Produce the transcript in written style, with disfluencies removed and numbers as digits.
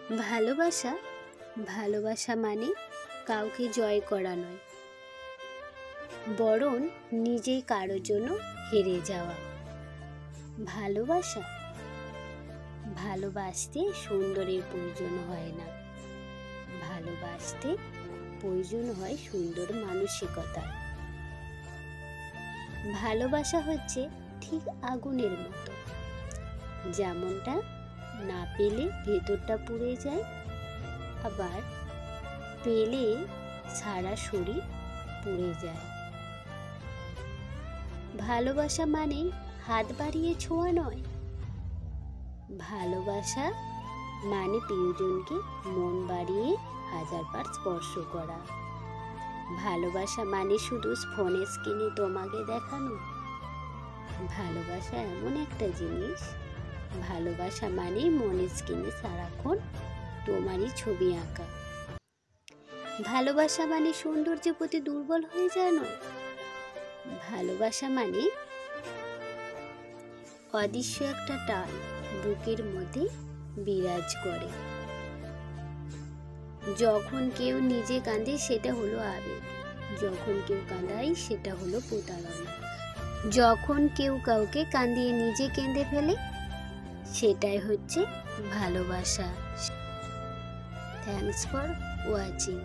ভালোবাসা ভালোবাসা মানে কাউকে জয় করা নয়, বরং নিজেই কারোর জন্য হেরে যাওয়া। ভালোবাসতে সুন্দরের প্রয়োজন হয় না, ভালোবাসতে প্রয়োজন হয় সুন্দর মানসিকতার। ভালোবাসা হচ্ছে ঠিক আগুনের মতো, যেমনটা না পেলে ভেতরটা পুড়ে যায়, আবার পেলে সারা শরীর পুড়ে যায়। ভালোবাসা মানে হাত বাড়িয়ে ছোঁয়া নয়, ভালোবাসা মানে প্রিয়জনকে মন বাড়িয়ে হাজারবার স্পর্শ করা। ভালোবাসা মানে শুধু ফোনের স্ক্রিনে তোমাকে দেখানো। ভালোবাসা এমন একটা জিনিস, ভালোবাসা মানে মনের স্ক্রিনে সারাক্ষণ তোমারই ছবি আঁকা। ভালোবাসা মানে সৌন্দর্যের প্রতি দুর্বল হয়ে যায় নয়, ভালোবাসা মানে অদৃশ্য একটা টান বুকের মধ্যে বিরাজ করে। যখন কেউ নিজে কাঁদে সেটা হলো আবেগ, যখন কেউ কাঁদায় সেটা হলো প্রতারণা, যখন কেউ কাউকে কাঁদিয়ে নিজে কেঁদে ফেলে সেটাই হচ্ছে ভালোবাসা। Thanks for watching.